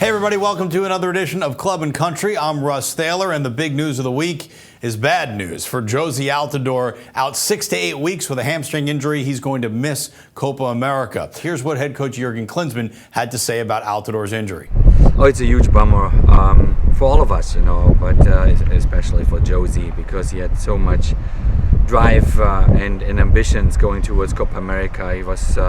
everybody, welcome to another edition of Club and Country. I'm Russ Thaler, and the big news of the week is bad news for Jozy Altidore. Out 6 to 8 weeks with a hamstring injury. He's going to miss Copa America. Here's what head coach Jurgen Klinsmann had to say about Altidore's injury. Oh, it's a huge bummer for all of us, but especially for Jozy, because he had so much drive and ambitions going towards Copa America. He was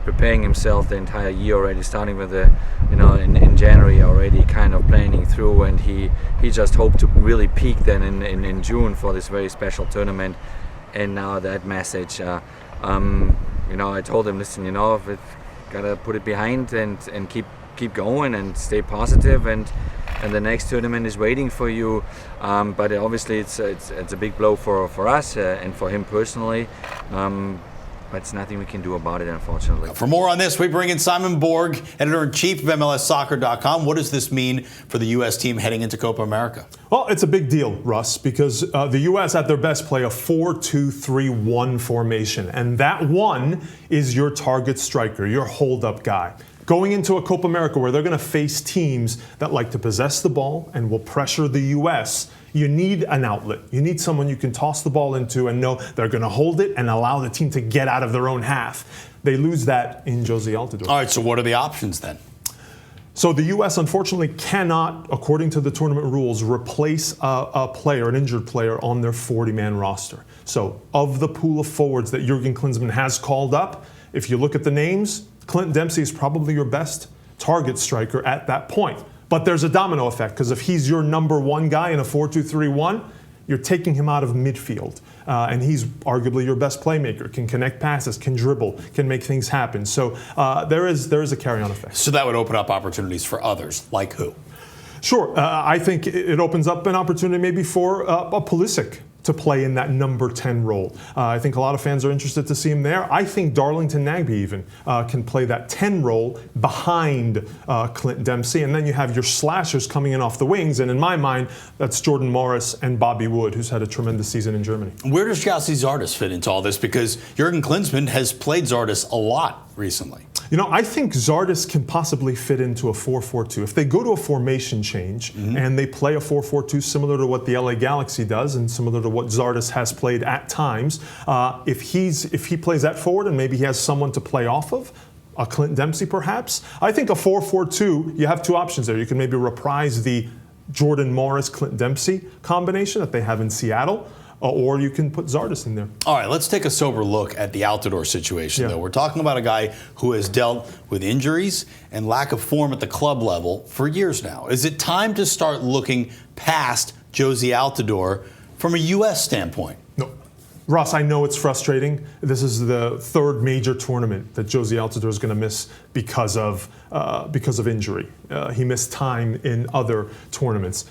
preparing himself the entire year already, starting with in January already, kind of planning through, and he just hoped to really peak then in June for this very special tournament. And now that message, I told him, listen, we've gotta put it behind and keep going and stay positive, and the next tournament is waiting for you. But obviously it's a big blow for us and for him personally. But it's nothing we can do about it, unfortunately. For more on this, we bring in Simon Borg, editor-in-chief of MLSsoccer.com. What does this mean for the U.S. team heading into Copa America? Well, it's a big deal, Russ, because the U.S. at their best play a 4-2-3-1 formation. And that one is your target striker, your hold-up guy. Going into a Copa America where they're going to face teams that like to possess the ball and will pressure the U.S., you need an outlet. You need someone you can toss the ball into and know they're going to hold it and allow the team to get out of their own half. They lose that in Jozy Altidore. All right, so what are the options then? So the U.S. unfortunately cannot, according to the tournament rules, replace a player, an injured player, on their 40-man roster. So of the pool of forwards that Jurgen Klinsmann has called up, if you look at the names, Clint Dempsey is probably your best target striker at that point. But there's a domino effect, because if he's your number one guy in a 4-2-3-1, you're taking him out of midfield. And he's arguably your best playmaker, can connect passes, can dribble, can make things happen. So there is a carry-on effect. So that would open up opportunities for others, like who? Sure. I think it opens up an opportunity maybe for a Pulisic to play in that number 10 role. I think a lot of fans are interested to see him there. I think Darlington Nagbe even can play that 10 role behind Clint Dempsey. And then you have your slashers coming in off the wings. And in my mind, that's Jordan Morris and Bobby Wood, who's had a tremendous season in Germany. Where does Jozy Zardes fit into all this? Because Jurgen Klinsmann has played Zardes a lot recently. I think Zardes can possibly fit into a 4-4-2. If they go to a formation change and they play a 4-4-2 similar to what the LA Galaxy does and similar to what Zardes has played at times, if he plays that forward and maybe he has someone to play off of, a Clint Dempsey perhaps, I think a 4-4-2, you have two options there. You can maybe reprise the Jordan Morris-Clint Dempsey combination that they have in Seattle, or you can put Zardes in there. All right, let's take a sober look at the Altidore situation, though. We're talking about a guy who has dealt with injuries and lack of form at the club level for years now. Is it time to start looking past Jozy Altidore from a U.S. standpoint? No. Ross, I know it's frustrating. This is the third major tournament that Jozy Altidore is going to miss because of injury. He missed time in other tournaments.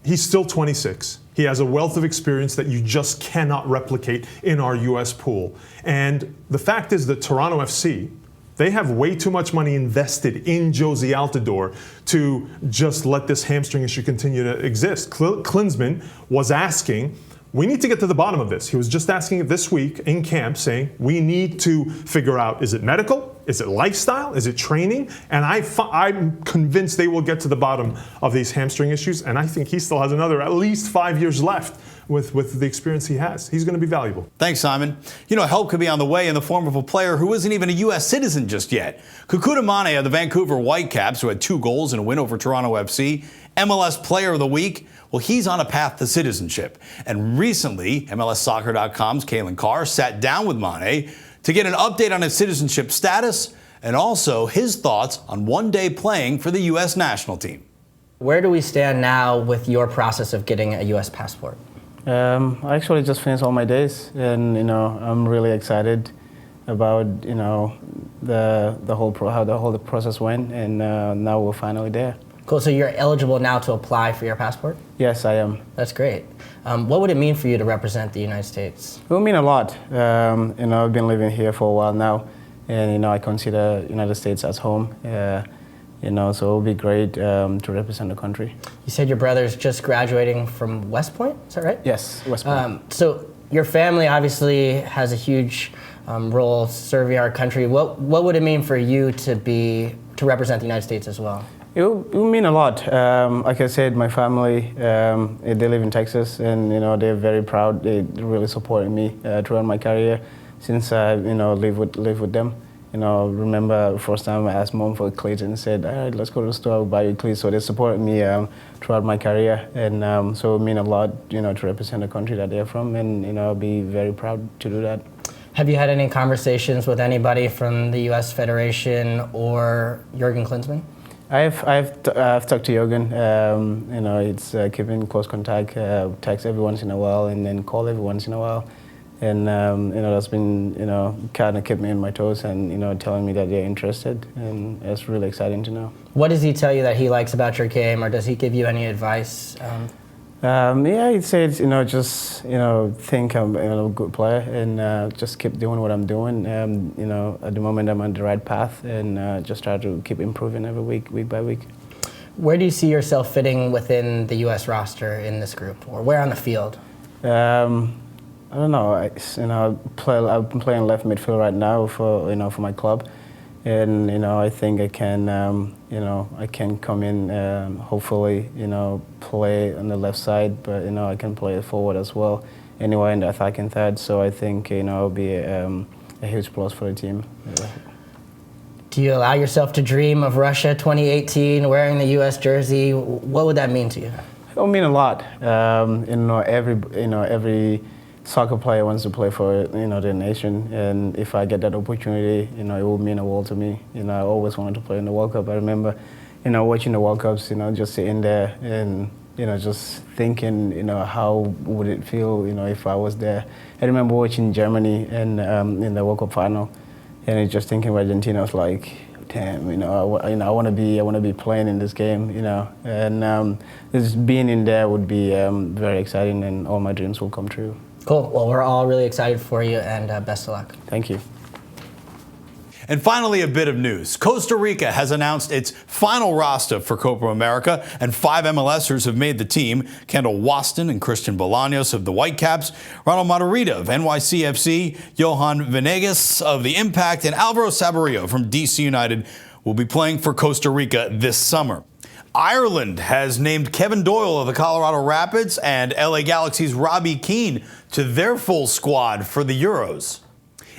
He's still 26. He has a wealth of experience that you just cannot replicate in our U.S. pool. And the fact is that Toronto FC, they have way too much money invested in Jozy Altidore to just let this hamstring issue continue to exist. Klinsmann was asking, we need to get to the bottom of this. He was just asking it this week in camp, saying we need to figure out, is it medical? Is it lifestyle? Is it training? And I'm convinced they will get to the bottom of these hamstring issues. And I think he still has another at least 5 years left with the experience he has. He's going to be valuable. Thanks, Simon. Help could be on the way in the form of a player who isn't even a U.S. citizen just yet. Kekuta Manneh of the Vancouver Whitecaps, who had 2 goals in a win over Toronto FC, MLS Player of the Week. Well, he's on a path to citizenship. And recently, MLSsoccer.com's Kalen Carr sat down with Manneh to get an update on his citizenship status and also his thoughts on one day playing for the U.S. national team. Where do we stand now with your process of getting a U.S. passport? I actually just finished all my days, and I'm really excited about the whole how the whole process went, and now we're finally there. Cool. So you're eligible now to apply for your passport? Yes, I am. That's great. What would it mean for you to represent the United States? It will mean a lot. I've been living here for a while now, and I consider United States as home. So it will be great to represent the country. You said your brother's just graduating from West Point, is that right? Yes, West Point. So your family obviously has a huge role serving our country. What would it mean for you to represent the United States as well? It would mean a lot. Like I said, my family, they live in Texas, and they're very proud. They really supported me throughout my career since I live with them. Remember the first time I asked mom for cleats and said, all right, let's go to the store, I'll buy you cleats. So they supported me throughout my career, and so it means a lot, to represent the country that they're from, and I'll be very proud to do that. Have you had any conversations with anybody from the U.S. Federation or Jurgen Klinsmann? I've talked to Jurgen. It's keeping close contact, text every once in a while, and then call every once in a while. And that's been kind of kept me on my toes, and telling me that they're interested, and it's really exciting to know. What does he tell you that he likes about your game, or does he give you any advice? Yeah, he'd say just think I'm a good player, and just keep doing what I'm doing. At the moment I'm on the right path, and just try to keep improving every week by week. Where do you see yourself fitting within the U.S. roster in this group, or where on the field? I don't know. I've been playing left midfield right now for my club, and I think I can I can come in hopefully play on the left side, but I can play forward as well, anywhere in the attacking third. So I think it'll be a huge plus for the team. Do you allow yourself to dream of Russia 2018 wearing the U.S. jersey? What would that mean to you? It'll mean a lot. Every soccer player wants to play for their nation, and if I get that opportunity, it will mean a world to me. I always wanted to play in the World Cup. I remember, watching the World Cups, just sitting there and just thinking, how would it feel, if I was there. I remember watching Germany and in the World Cup final, and just thinking of Argentina. I was like, damn, I want to be playing in this game, and just being in there would be very exciting, and all my dreams will come true. Cool. Well, we're all really excited for you, and best of luck. Thank you. And finally, a bit of news. Costa Rica has announced its final roster for Copa America, and 5 MLSers have made the team. Kendall Waston and Christian Bolaños of the Whitecaps, Ronald Matarrita of NYCFC, Johan Venegas of the Impact, and Alvaro Saborio from DC United will be playing for Costa Rica this summer. Ireland has named Kevin Doyle of the Colorado Rapids and LA Galaxy's Robbie Keane to their full squad for the Euros.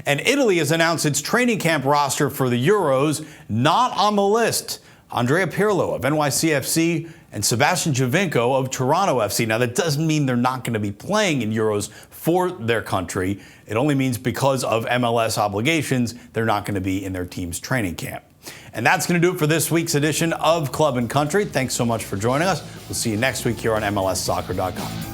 And Italy has announced its training camp roster for the Euros. Not on the list, Andrea Pirlo of NYCFC and Sebastian Giovinco of Toronto FC. Now, that doesn't mean they're not going to be playing in Euros for their country. It only means because of MLS obligations, they're not going to be in their team's training camp. And that's going to do it for this week's edition of Club and Country. Thanks so much for joining us. We'll see you next week here on MLSsoccer.com.